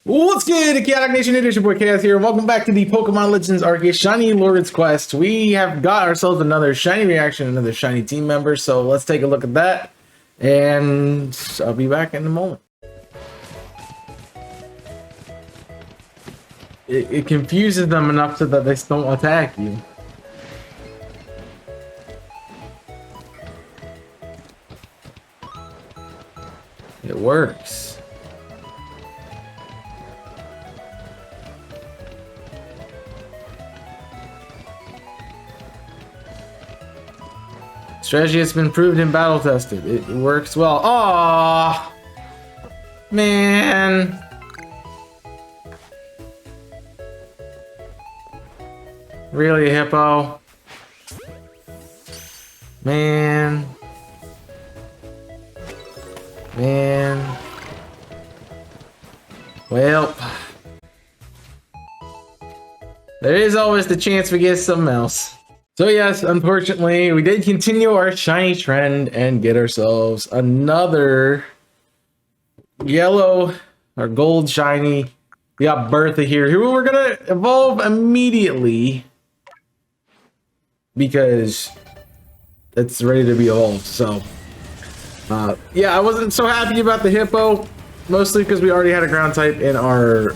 What's good, Chaotic Nation? It is your boy Chaos here. Welcome back to the Pokemon Legends Arceus Shiny Lord's Quest. We have got ourselves another shiny reaction, another shiny team member. So let's take a look at that, and I'll be back in a moment. It confuses them enough so that they don't attack you. It works. Strategy has been proved and battle tested. It works well. Aww, man. Really, Hippo? Man. Well, there is always the chance we get something else. So yes, unfortunately, we did continue our shiny trend and get ourselves another yellow or gold shiny. We got Bertha here, who we're gonna evolve immediately because it's ready to be evolved. So yeah, I wasn't so happy about the Hippo, mostly because we already had a ground type in our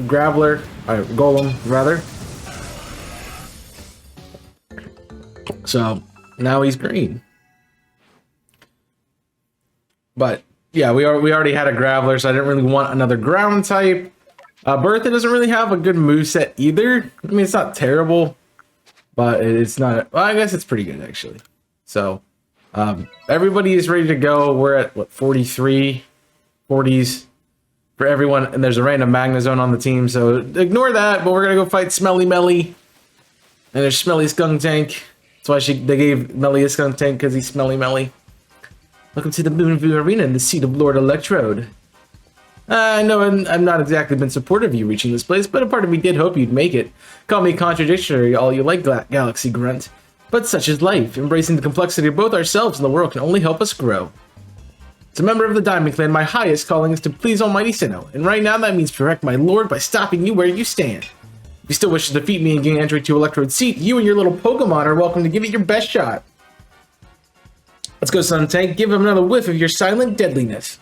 Graveler, Golem rather. So now he's green. But yeah, we already had a Graveler, so I didn't really want another ground type. Bertha doesn't really have a good moveset either. I mean, it's not terrible, but it's not, well, I guess it's pretty good actually. So everybody is ready to go. We're at what, 43, 40s for everyone, and there's a random Magnezone on the team, so ignore that. But we're gonna go fight Smelly Melly, and there's Smelly Skuntank. That's why they gave Melly a Skuntank, because he's Smelly Melly. Welcome to the Moonview Arena in the seat of Lord Electrode. I know I'm not exactly been supportive of you reaching this place, but a part of me did hope you'd make it. Call me contradictory all you like, Galaxy Grunt. But such is life. Embracing the complexity of both ourselves and the world can only help us grow. As a member of the Diamond Clan, my highest calling is to please Almighty Sinnoh, and right now that means correct my lord by stopping you where you stand. If you still wish to defeat me and gain entry to Electrode's seat, you and your little Pokemon are welcome to give it your best shot. Let's go, Skuntank. Give him another whiff of your silent deadliness.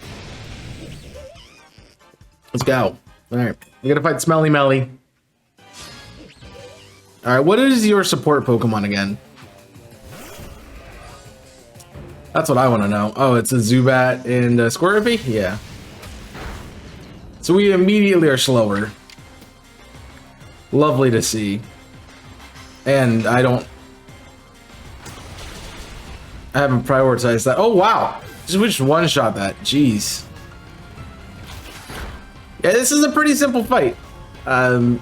Let's go. Alright, we gotta fight Smelly Melly. Alright, what is your support Pokemon again? That's what I want to know. Oh, it's a Zubat and a Squirtle? Yeah. So we immediately are slower. Lovely to see. And I haven't prioritized that. Oh wow, just one-shot that. Jeez. Yeah, this is a pretty simple fight. The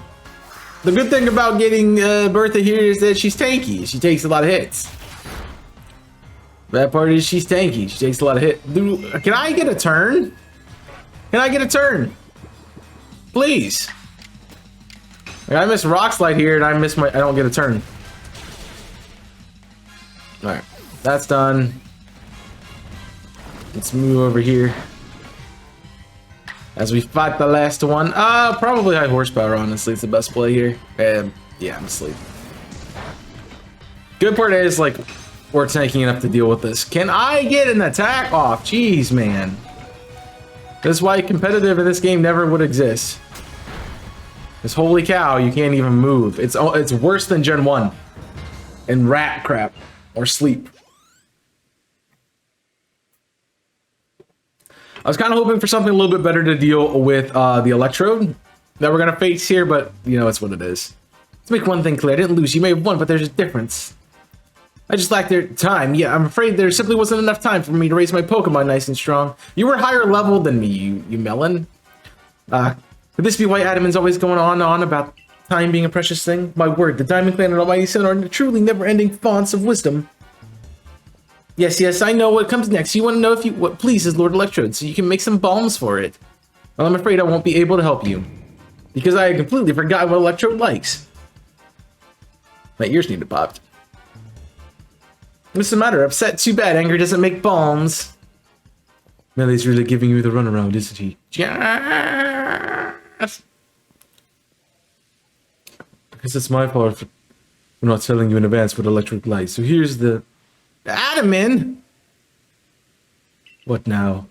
good thing about getting Bertha here is that she's tanky. She takes a lot of hits. Bad part is she's tanky. She takes a lot of hits. Can I get a turn? Can I get a turn? Please. I miss Rock Slide here, and I don't get a turn. Alright, that's done. Let's move over here. As we fight the last one. Probably high horsepower, honestly. It's the best play here. And yeah, I'm asleep. Good part is, like, we're tanking enough to deal with this. Can I get an attack off? Jeez, man. That's why competitive in this game never would exist. Because holy cow, you can't even move. It's worse than Gen 1. And rat crap. Or sleep. I was kind of hoping for something a little bit better to deal with the Electrode that we're going to face here, but, you know, it's what it is. Let's make one thing clear. I didn't lose. You may have won, but there's a difference. I just lacked their time. Yeah, I'm afraid there simply wasn't enough time for me to raise my Pokemon nice and strong. You were higher level than me, you melon. Could this be why Adaman's always going on about time being a precious thing? My word, the Diamond Clan and Almighty Sinnoh are truly never-ending fonts of wisdom. Yes, I know what comes next. You want to know what pleases Lord Electrode, so you can make some balms for it. Well, I'm afraid I won't be able to help you, because I completely forgot what Electrode likes. My ears need to pop. What's the matter? Upset? Too bad. Anger doesn't make balms. Melly's really giving you the runaround, isn't he? guess it's my fault for not telling you in advance what electric light. So here's the... Adamin! What now?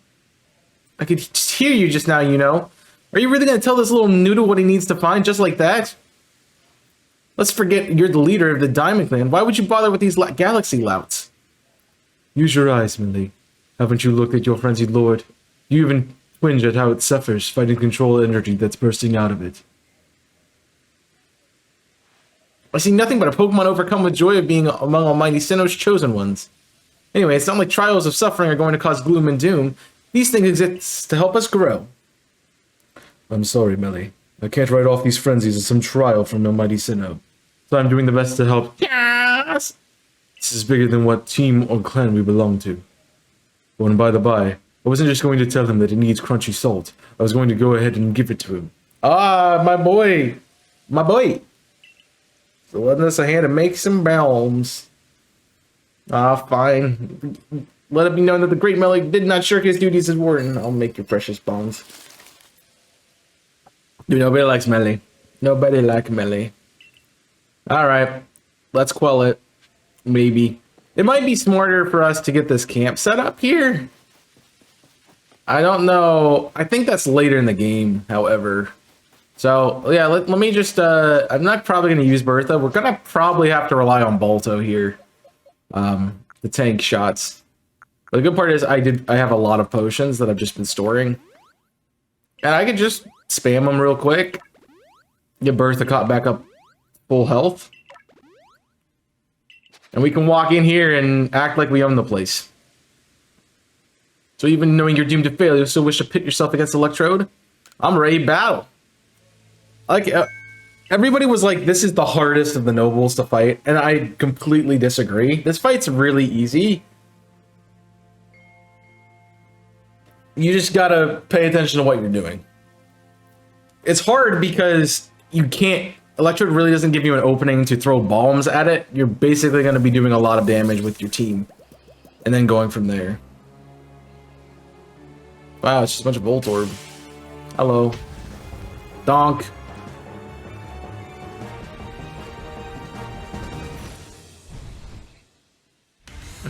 I could just hear you just now, you know. Are you really gonna tell this little noodle what he needs to find just like that? Let's forget you're the leader of the Diamond Clan. Why would you bother with these galaxy louts? Use your eyes, Millie. Haven't you looked at your frenzied lord? You even twinge at how it suffers, fighting control energy that's bursting out of it. I see nothing but a Pokemon overcome with joy of being among Almighty Sinnoh's chosen ones. Anyway, it's not like trials of suffering are going to cause gloom and doom. These things exist to help us grow. I'm sorry, Millie. I can't write off these frenzies as some trial from Almighty Sinnoh. So I'm doing the best to help. Yes! This is bigger than what team or clan we belong to. Oh, and by the by, I wasn't just going to tell him that he needs crunchy salt. I was going to go ahead and give it to him. Ah, my boy! My boy! So lend us a hand to make some bombs. Ah, fine. Let it be known that the great Millie did not shirk his duties as warden. I'll make your precious bombs. Dude, nobody likes Millie. Nobody likes Millie. Alright. Let's quell it. Maybe. It might be smarter for us to get this camp set up here. I don't know. I think that's later in the game, however. So, yeah, let me just... I'm not probably going to use Bertha. We're going to probably have to rely on Balto here. The tank shots. But the good part is I have a lot of potions that I've just been storing. And I could just spam them real quick. Get Bertha caught back up full health. And we can walk in here and act like we own the place. So even knowing you're doomed to fail, you still wish to pit yourself against Electrode? I'm ready to battle. Like, everybody was like, this is the hardest of the nobles to fight, and I completely disagree. This fight's really easy. You just gotta pay attention to what you're doing. It's hard because you can't... Electrode really doesn't give you an opening to throw bombs at it. You're basically going to be doing a lot of damage with your team. And then going from there. Wow, it's just a bunch of Voltorb. Hello. Donk.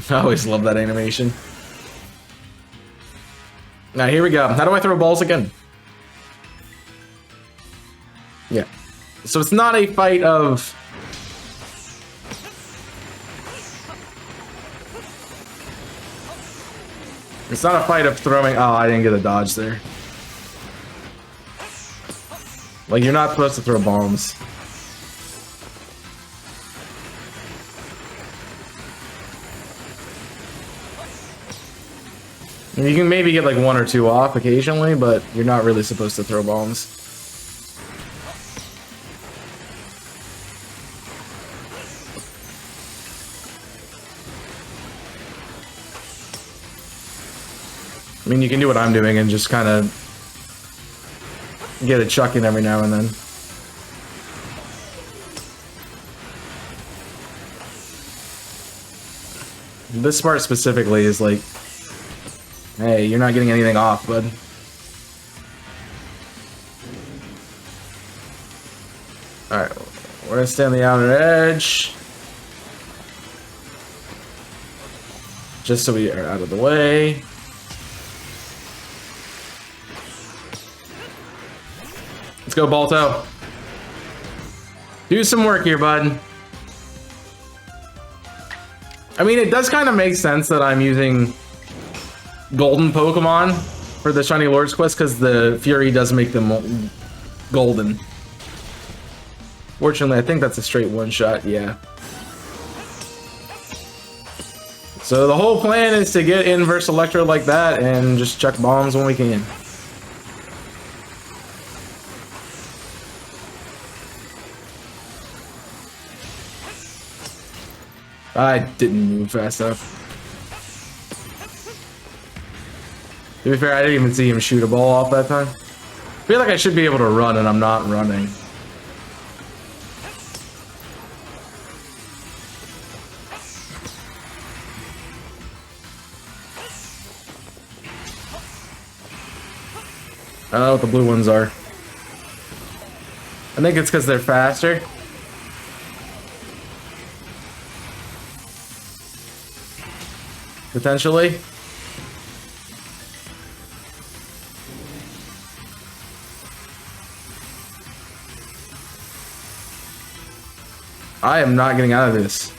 I always love that animation. Now here we go. How do I throw balls again? Yeah. So it's not a fight of... It's not a fight of throwing... Oh, I didn't get a dodge there. Like, you're not supposed to throw bombs. You can maybe get like 1 or 2 off occasionally, but you're not really supposed to throw bombs. I mean, you can do what I'm doing and just kind of get a chuck in every now and then. This part specifically is like, hey, you're not getting anything off, bud. Alright, we're gonna stay on the outer edge. Just so we are out of the way. Let's go, Balto. Do some work here, bud. I mean, it does kind of make sense that I'm using golden Pokemon for the Shiny Lord's Quest, because the Fury does make them golden. Fortunately, I think that's a straight one-shot, yeah. So the whole plan is to get Inverse Electro like that and just chuck bombs when we can. I didn't move fast enough. To be fair, I didn't even see him shoot a ball off that time. I feel like I should be able to run, and I'm not running. I don't know what the blue ones are. I think it's because they're faster. potentially. I am not getting out of this.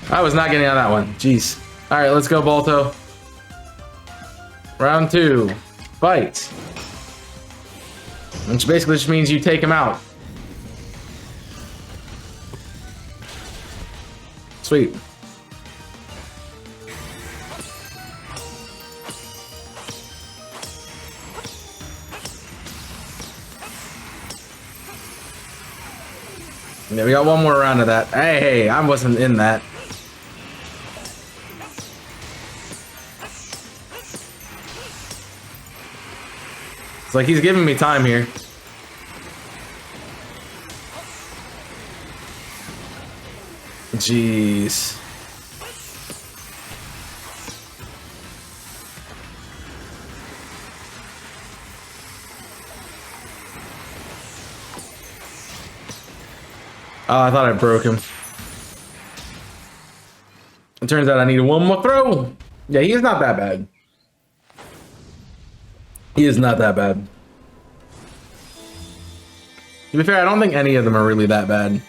I was not getting out of that one. Jeez. All right, let's go, Balto. Round 2. Fight. Which basically just means you take him out. Sweet. Yeah, we got one more round of that. Hey, I wasn't in that. It's like he's giving me time here. Jeez. Oh, I thought I broke him. It turns out I needed one more throw. Yeah, he is not that bad. He is not that bad. To be fair, I don't think any of them are really that bad.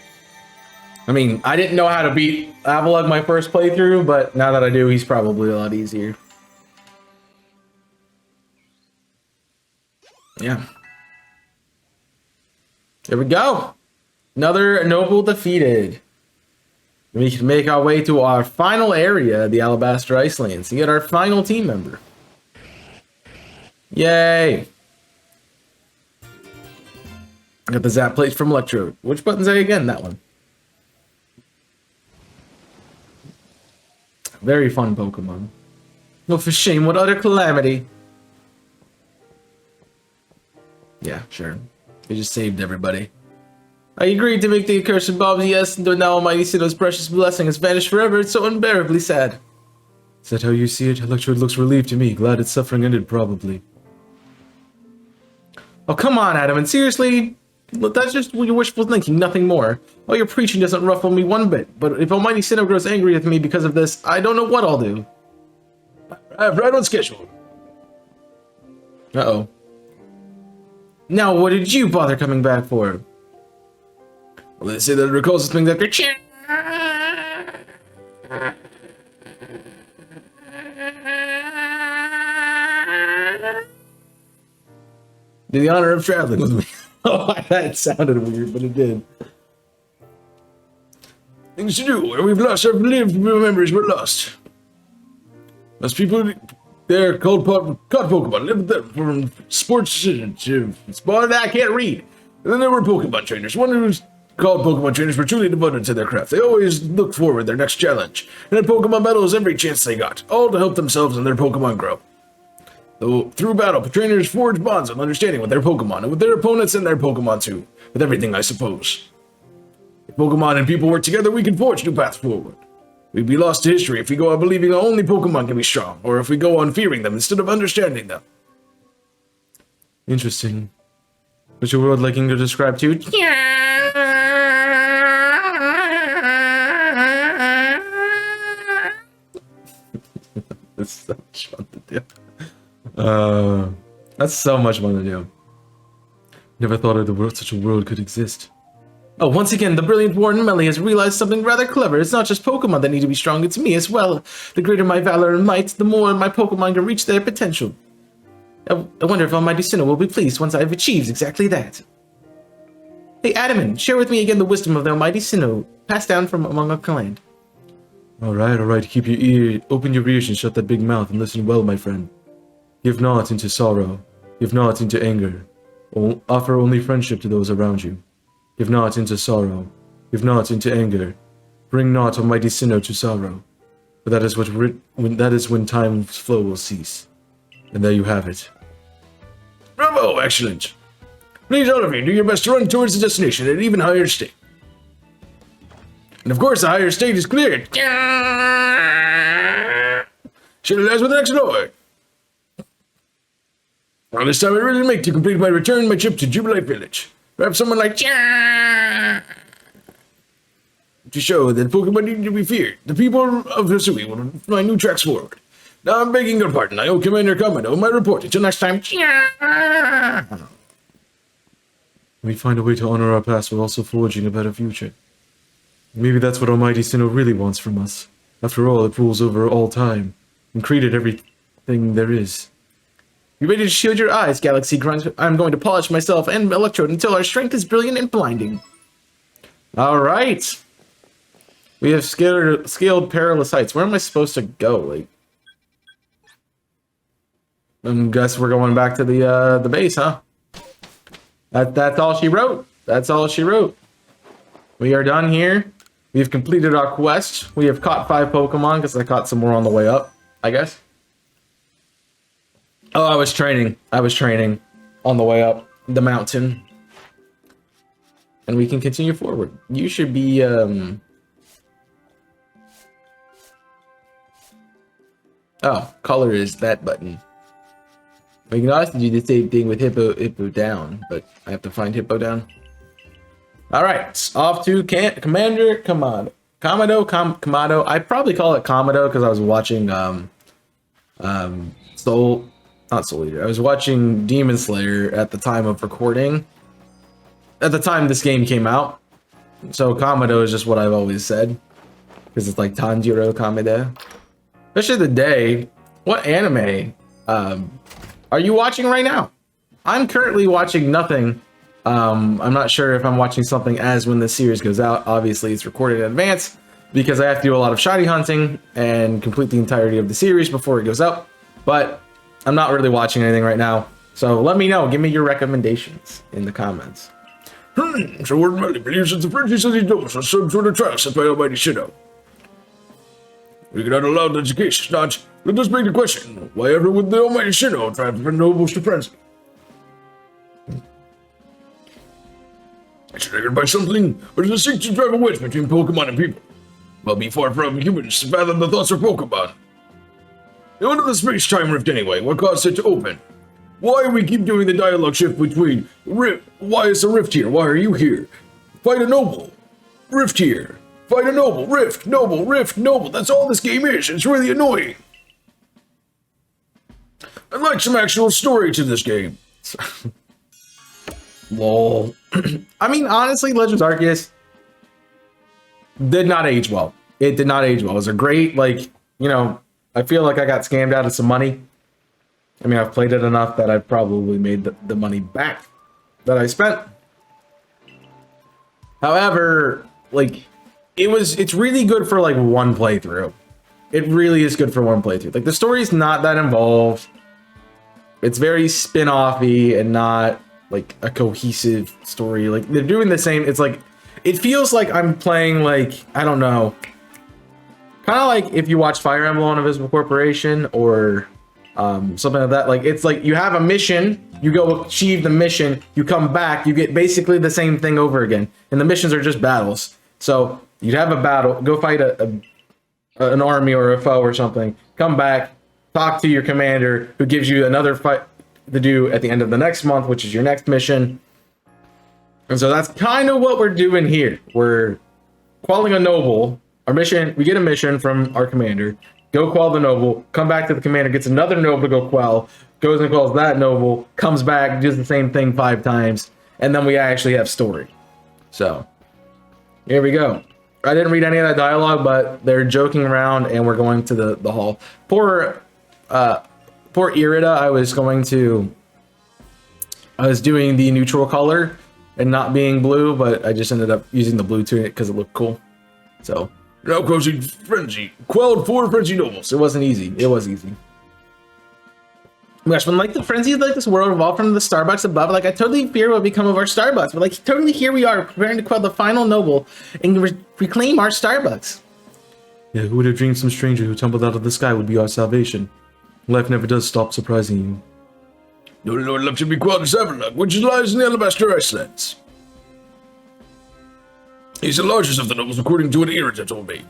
I mean, I didn't know how to beat Avalugg my first playthrough, but now that I do, he's probably a lot easier. Yeah. Here we go. Another noble defeated. We can make our way to our final area, the Alabaster Icelands, to get our final team member. Yay! Got the Zap Plate from Electro. Which button's A again? That one. Very fun Pokemon. Oh, for shame, what utter calamity. Yeah, sure. They just saved everybody. I agreed to make the accursed Bob's yes, and now Almighty Sinnoh's precious blessing has vanished forever. It's so unbearably sad. Is that how you see it? Electrode looks relieved to me. Glad its suffering ended, probably. Oh, come on, Adam, and seriously? That's just your wishful thinking, nothing more. All your preaching doesn't ruffle me one bit, but if Almighty Sinnoh grows angry with me because of this, I don't know what I'll do. Right on schedule. Uh-oh. Now, what did you bother coming back for? Well, they say that it recalls things after the honor of traveling with me. Oh, that sounded weird, but it did. Things to do, where we've lost our lived memories were lost. Those people, they're called caught Pokemon, live with them from sports to sport. I can't read. And then there were Pokemon trainers. One who's called Pokemon trainers were truly devoted to their craft. They always looked forward to their next challenge, and had Pokemon battles every chance they got, all to help themselves and their Pokemon grow. Though through battle, trainers forge bonds of understanding with their Pokemon, and with their opponents and their Pokemon too. With everything, I suppose. If Pokemon and people work together, we can forge new paths forward. We'd be lost to history if we go on believing only Pokemon can be strong, or if we go on fearing them instead of understanding them. Interesting. What's your world liking to describe to? That's so much fun to do. That's so much fun to do. Never thought of the world such a world could exist. Oh, once again, the brilliant Warden Melly has realized something rather clever. It's not just Pokemon that need to be strong, it's me as well. The greater my valor and might, the more my Pokemon can reach their potential. I wonder if Almighty Sinnoh will be pleased once I've achieved exactly that. Hey, Adaman, share with me again the wisdom of the Almighty Sinnoh, passed down from among our clan. Alright, keep your ear, open your ears and shut that big mouth and listen well, my friend. Give not into sorrow, give not into anger. Offer only friendship to those around you. Give not into sorrow, give not into anger. Bring not Almighty Sinnoh to sorrow, for that is when time's flow will cease. And there you have it. Bravo, excellent. Please, all of you, do your best to run towards the destination at an even higher state. And of course, the higher state is cleared. Shadowlands with the next Lord. Well, this time I really make to complete my return, my trip to Jubilee Village. Perhaps someone like to show that Pokemon need to be feared. The people of Hisui will find new tracks forward. Now I'm begging your pardon. I owe Commander Kamado my report. Until next time. We find a way to honor our past while also forging a better future. Maybe that's what Almighty Sinnoh really wants from us. After all, it rules over all time and created everything there is. You ready to shield your eyes, Galaxy Grunt? I'm going to polish myself and Electrode until our strength is brilliant and blinding. Alright. We have scaled perilous heights. Where am I supposed to go? Like, I guess we're going back to the base, huh? That's all she wrote. That's all she wrote. We are done here. We've completed our quest. We have caught 5 Pokemon because I caught some more on the way up, I guess. Oh, I was training. On the way up the mountain. And we can continue forward. You should be, Oh, color is that button. We can also do the same thing with Hippo down, but I have to find Hippo down. Alright, off to Commander Kamado. Kamado. I probably call it Kamado because I was watching, not Soul Eater. I was watching Demon Slayer at the time of recording. At the time this game came out. So Kamado is just what I've always said. Because it's like Tanjiro Kamado. Especially the day. What anime are you watching right now? I'm currently watching nothing. I'm not sure if I'm watching something as when the series goes out. Obviously it's recorded in advance. Because I have to do a lot of shiny hunting and complete the entirety of the series before it goes out. But I'm not really watching anything right now, so let me know. Give me your recommendations in the comments. So Word Melly believes that the Frenzy says he knows on some sort of trial set by Almighty Sinnoh. We cannot allow that the case is not. Let us make the question, why ever would the Almighty Sinnoh try to prevent nobles to frenzy? It's triggered by something, or does it seek to drive a wedge between Pokemon and people? Well, be far from humans to fathom the thoughts of Pokemon. What is the space-time rift anyway? What caused it to open? Why we keep doing the dialogue shift between why is the rift here? Why are you here? Fight a noble. Rift here. Fight a noble. Rift. Noble. Rift. Noble. That's all this game is. It's really annoying. I'd like some actual story to this game. Lol. I mean, honestly, Legends Arceus did not age well. It did not age well. It was a great, like, you know, I feel like I got scammed out of some money. I mean, I've played it enough that I've probably made the money back that I spent. However, like, it's really good for, like, one playthrough. It really is good for one playthrough. Like, the story's not that involved. It's very spin-offy and not, like, a cohesive story. Like, they're doing the same. It's like, it feels like I'm playing, like, I don't know. Kind of like if you watch Fire Emblem Invisible Corporation or something like that. Like, it's like you have a mission, you go achieve the mission, you come back, you get basically the same thing over again. And the missions are just battles. So you'd have a battle, go fight an army or a foe or something, come back, talk to your commander who gives you another fight to do at the end of the next month, which is your next mission. And so that's kind of what we're doing here. We're quelling a noble. Our mission, we get a mission from our commander, go quell the noble, come back to the commander, gets another noble to go quell, goes and quells that noble, comes back, does the same thing 5 times, and then we actually have story. So, here we go. I didn't read any of that dialogue, but they're joking around, and we're going to the hall. Poor Irida, I was doing the neutral color and not being blue, but I just ended up using the blue tunic because it looked cool. So, now causing frenzy. Quelled 4 frenzy nobles. it wasn't easy. It was easy. Oh my gosh, when like the frenzy of like this world evolved from the Starbucks above, like I totally fear what will become of our Starbucks. But like totally here we are preparing to quell the final noble and reclaim our Starbucks. Yeah, who would have dreamed some stranger who tumbled out of the sky would be our salvation? Life never does stop surprising you. The only Lord left to be quelled is Everluck, which lies in the Alabaster Icelands. He's the largest of the nobles, according to what Irida told me.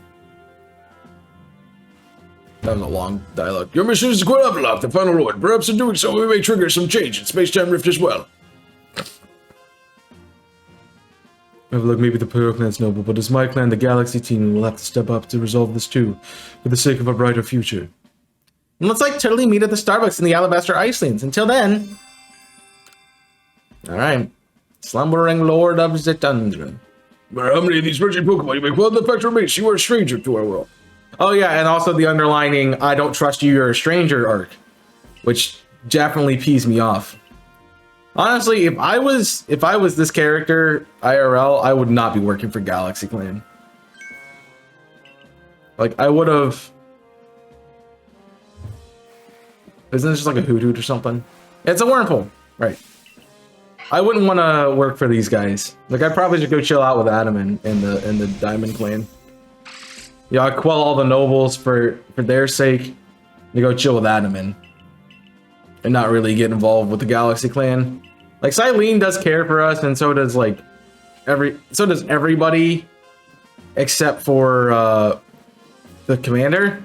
That was a long dialogue. Your mission is to quell Everluck, the final lord. Perhaps in doing so, we may trigger some change in space-time rift as well. Look, maybe the Pearl Clan's noble, but as my clan, the Galaxy team, will have to step up to resolve this too, for the sake of a brighter future. And let's like totally meet at the Starbucks in the Alabaster Icelands. Until then. Alright. Slumbering Lord of the Tundra. How many of these wretched Pokemon you make? Well, the fact remains you are a stranger to our world. Oh yeah, and also the underlining I don't trust you, you're a stranger arc. Which definitely pees me off. Honestly, if I was this character, IRL, I would not be working for Galaxy Clan. Like, I would have... Isn't this just like a hoot hoot or something? It's a wormhole, right. I wouldn't want to work for these guys. Like, I'd probably just go chill out with Adam and the Diamond Clan. Yeah, I quell all the nobles for their sake. To go chill with Adam and not really get involved with the Galaxy Clan. Like, Silene does care for us, and so does like everybody except for the commander.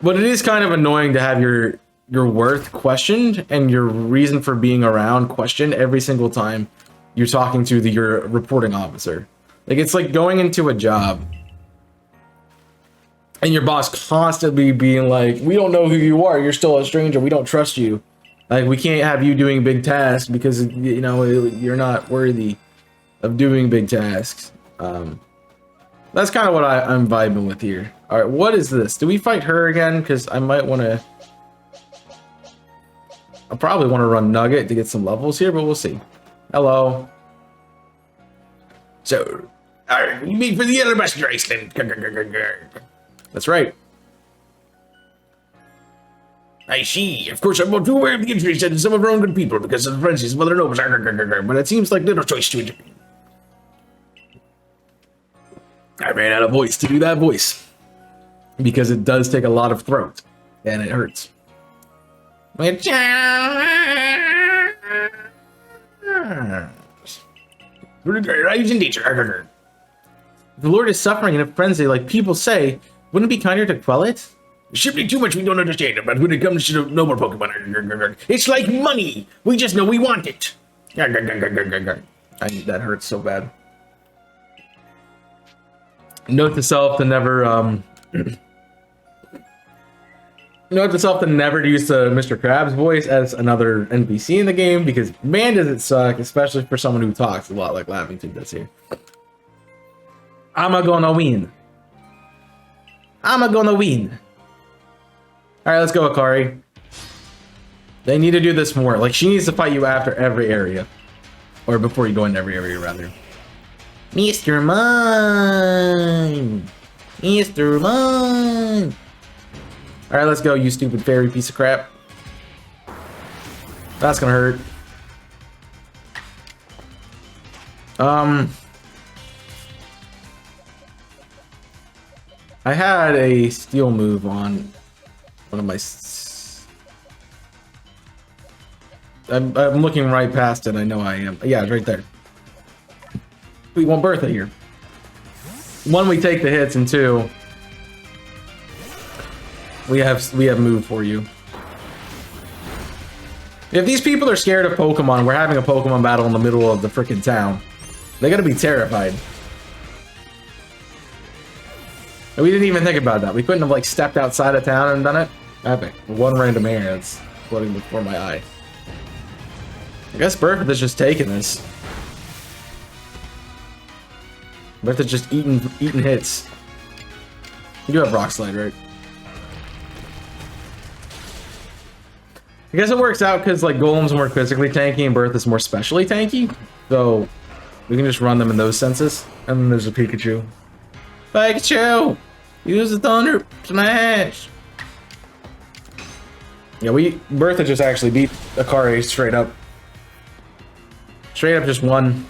But it is kind of annoying to have your worth questioned and your reason for being around questioned every single time you're talking to your reporting officer. Like, it's like going into a job and your boss constantly being like, we don't know who you are, you're still a stranger, we don't trust you. Like, we can't have you doing big tasks because, you know, you're not worthy of doing big tasks. That's kind of what I'm vibing with here. All right, what is this? Do we fight her again? Because I might want to... I probably want to run Nugget to get some levels here, but we'll see. Hello. So, alright, we meet for the Alabaster Iceland. That's right. I see. Of course, I'm all too aware of the injuries to some of our own good people because of the frenzies of other nobles. But it seems like little choice to intervene. I ran out of voice to do that voice. Because it does take a lot of throat. And it hurts. Which... Rise in danger. The Lord is suffering in a frenzy like people say. Wouldn't it be kinder to quell it? Shipping too much we don't understand about when it comes to noble Pokemon. It's like money. We just know we want it. That hurts so bad. Note to self to never note to self to never use the Mr. Krabs voice as another NPC in the game because man does it suck, especially for someone who talks a lot like Lavington does here. I'm gonna win. I'm gonna win. All right, let's go, Akari. They need to do this more. Like, she needs to fight you after every area. Or before you go into every area, rather. Mr. Mime! Mr. Mime! Alright, let's go, you stupid fairy piece of crap. That's gonna hurt. I had a steel move on one of my... I'm looking right past it, I know I am. Yeah, it's right there. We want Bertha here. One, we take the hits, and two, we have move for you. If these people are scared of Pokemon, we're having a Pokemon battle in the middle of the freaking town. They gotta be terrified. And we didn't even think about that. We couldn't have like stepped outside of town and done it. Epic. One random air that's floating before my eye. I guess Bertha's just taking this. Bertha's just eating hits. You do have Rock Slide, right? I guess it works out because like Golem's more physically tanky and Bertha's more specially tanky. So we can just run them in those senses. And then there's a Pikachu. Pikachu! Use the Thunder Smash! Yeah, Bertha just actually beat Akari straight up. Straight up just won.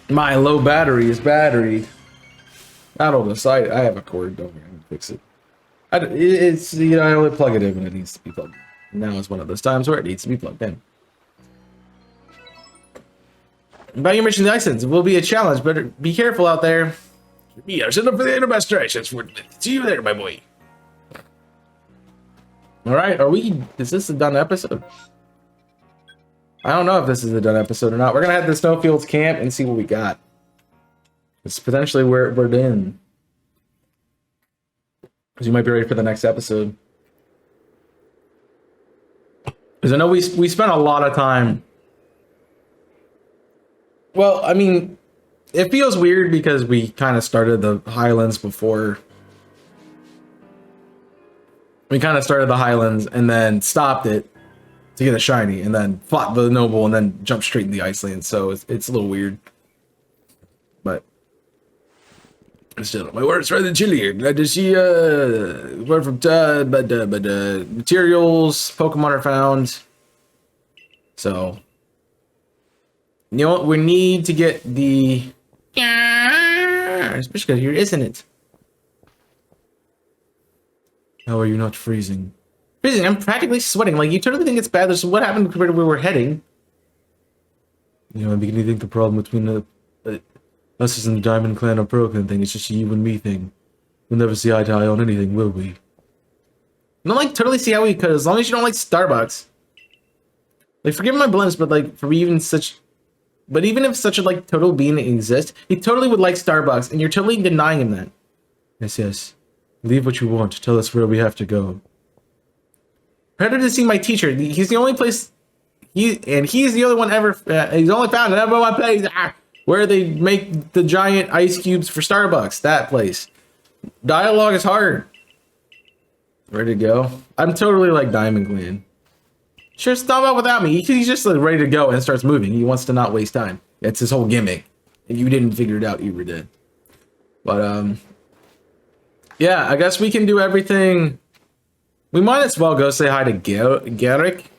My low battery is batteried. Not on the side. I have a cord. Don't worry, I'm gonna fix it. It's, you know, I only plug it in when it needs to be plugged in. Now is one of those times where it needs to be plugged in. About your mission license, it will be a challenge, but be careful out there. Yeah, set up for the Alabaster Iceland. See you later, my boy. Alright, is this a done episode? I don't know if this is a done episode or not. We're gonna head to Snowfields Camp and see what we got. It's potentially where we're in. Because you might be ready for the next episode. Because I know we spent a lot of time. Well, I mean, it feels weird because we kind of started the Highlands before. We kind of started the Highlands and then stopped it to get a shiny, and then fought the noble, and then jumped straight in the Iceland. So it's a little weird, but still, my work's rather chilly. Glad to see word from materials. Pokemon are found. So you know what? We need to get the especially here, isn't it? How are you not freezing? Freezing, I'm practically sweating. Like, you totally think it's bad. This is what happened compared to where we're heading. You know, I'm beginning to think the problem between us and the Diamond Clan are broken thing. It's just a you and me thing. We'll never see eye to eye on anything, will we? I don't like totally see how we could, as long as you don't like Starbucks. Like, forgive my blimps, but like, for even such, but even if such a like total being exists, he totally would like Starbucks, and you're totally denying him that. Yes, yes. Leave what you want. Tell us where we have to go. Better to see my teacher. He's the only place. He's the only one ever. He's only found in every one place where they make the giant ice cubes for Starbucks. That place. Dialogue is hard. Ready to go? I'm totally like Diamond Clan. Sure, stop out without me. He's just like ready to go and starts moving. He wants to not waste time. It's his whole gimmick. And you didn't figure it out, you were dead. But yeah, I guess we can do everything. We might as well go say hi to Garrick.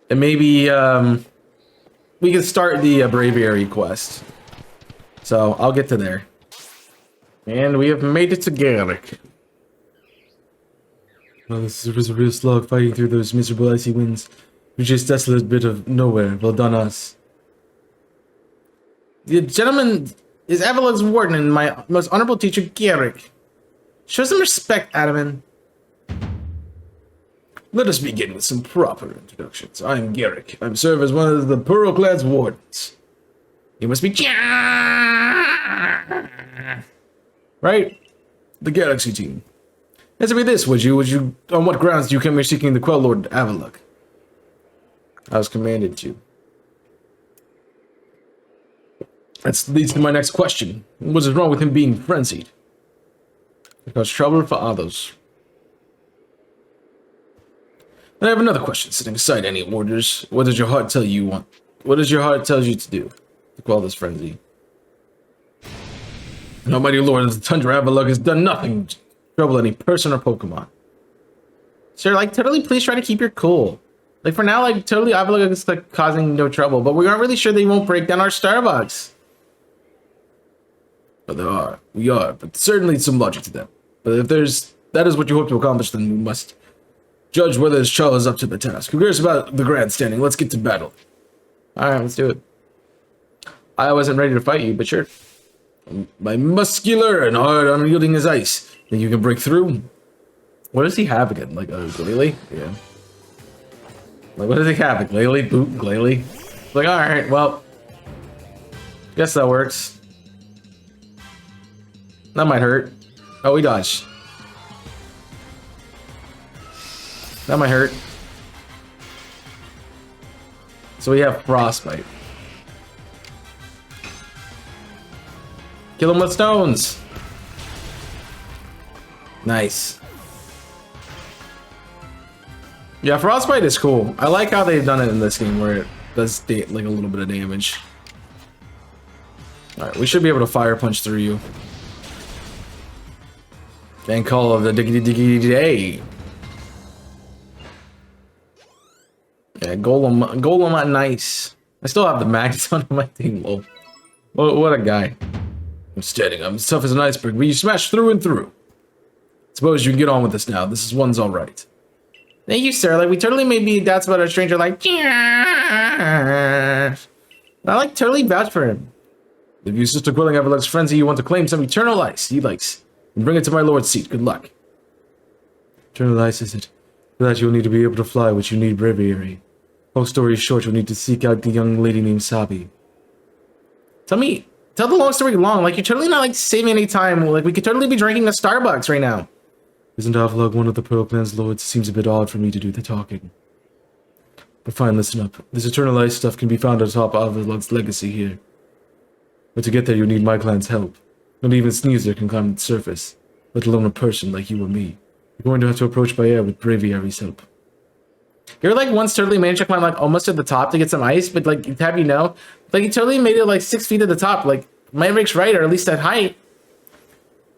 And maybe we can start the Braviary quest. So I'll get to there. And we have made it to Garrick. Well, this was a real slog fighting through those miserable icy winds. We just desolate bit of nowhere. Well done us. The gentleman is Avalug's warden and my most honorable teacher, Garrick. Show some respect, Adaman. Let us begin with some proper introductions. I am Garrick. I serve as one of the Pearl Clan's wardens. You must be right? The Galaxy team. Answer me this, would you? On what grounds do you come here seeking the Quell Lord Avalug? I was commanded to. That leads to my next question. What is wrong with him being frenzied? Because trouble for others. I have another question. Setting aside any orders, what does your heart tell you want? What does your heart tell you to do to quell this frenzy? And Almighty Lord of the Tundra, Avalug has done nothing to trouble any person or Pokemon. Sir, like, totally please try to keep your cool. Like, for now, like, totally Avalug is, like, causing no trouble, but we aren't really sure they won't break down our Starbucks. Well, we are, but certainly some logic to them. But if that is what you hope to accomplish, then we must judge whether this child is up to the task. Who cares about the grandstanding? Let's get to battle. Alright, let's do it. I wasn't ready to fight you, but sure. My muscular and hard unyielding as ice. Think you can break through? What does he have again? Like a Glalie? Yeah. Like, what does he have? A Glalie? Boot Glalie? Like, alright, well. Guess that works. That might hurt. Oh, we dodged. That might hurt. So we have Frostbite. Kill him with stones. Nice. Yeah, Frostbite is cool. I like how they've done it in this game where it does like a little bit of damage. Alright, we should be able to fire punch through you. And call of the diggity diggity day. Yeah, Golem, nice. I still have the mags on my team. Lol. What a guy. I'm standing. I'm as tough as an iceberg, but you smash through and through. Suppose you can get on with this now. This one's all right. Thank you, sir. Like, we totally made me doubts about our stranger. Like, I like totally vouch for him. If you insist on quelling Avalug's frenzy, you want to claim some eternal ice. He likes. And bring it to my lord's seat. Good luck. Eternal ice, is it? For that you'll need to be able to fly, which you need Braviary. Long story short, you'll need to seek out the young lady named Sabi. Tell the long story long. Like, you're totally not, like, saving any time. Like, we could totally be drinking a Starbucks right now. Isn't Avlog one of the Pearl Clan's lords? Seems a bit odd for me to do the talking. But fine, listen up. This Eternal Ice stuff can be found atop Avlog's legacy here. But to get there, you'll need my clan's help. Not even Sneezer can climb the surface, let alone a person like you or me. You're going to have to approach by air with Braviary's help. You're like once totally managed to climb like almost to the top to get some ice, but like have you know, like you totally made it like 6 feet to the top. Like my Rick's right, or at least that height.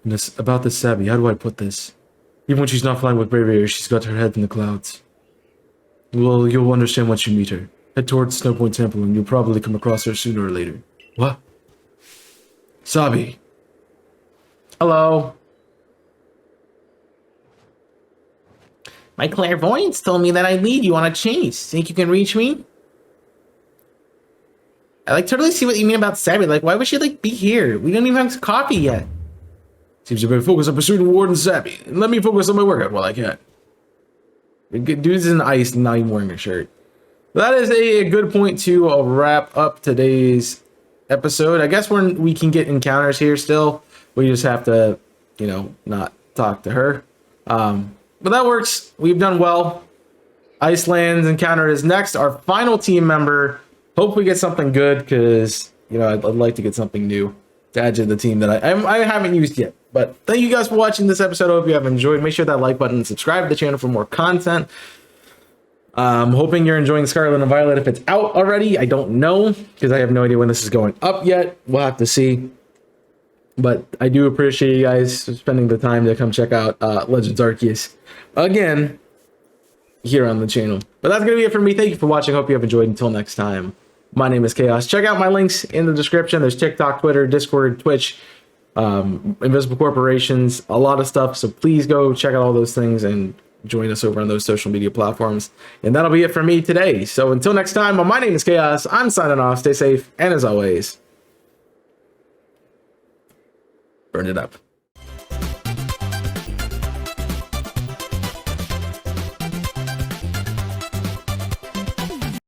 And this, about this Sabi, how do I put this? Even when she's not flying with Braviary, she's got her head in the clouds. Well, you'll understand once you meet her. Head towards Snowpoint Temple and you'll probably come across her sooner or later. What? Sabi. Hello. My clairvoyance told me that I lead you on a chase. Think you can reach me? I like totally see what you mean about Sabi. Like, why would she like be here? We don't even have coffee yet. Seems you've been focused on pursuing Warden Sappy. And let me focus on my workout while I can. Dude's in ice, not even wearing a shirt. That is a good point to wrap up today's episode. I guess we can get encounters here still. We just have to, you know, not talk to her. But that works. We've done well. Iceland's encounter is next. Our final team member. Hope we get something good because, you know, I'd like to get something new to add to the team that I haven't used yet. But thank you guys for watching this episode. I hope you have enjoyed. Make sure that like button and subscribe to the channel for more content. I'm hoping you're enjoying Scarlet and Violet if it's out already. I don't know because I have no idea when this is going up yet. We'll have to see. But I do appreciate you guys spending the time to come check out Legends Arceus again here on the channel. But that's going to be it for me. Thank you for watching. Hope you have enjoyed. Until next time, my name is Chaos. Check out my links in the description. There's TikTok, Twitter, Discord, Twitch, Invisible Corporations, a lot of stuff. So please go check out all those things and join us over on those social media platforms. And that'll be it for me today. So until next time, my name is Chaos. I'm signing off. Stay safe. And as always, burn it up.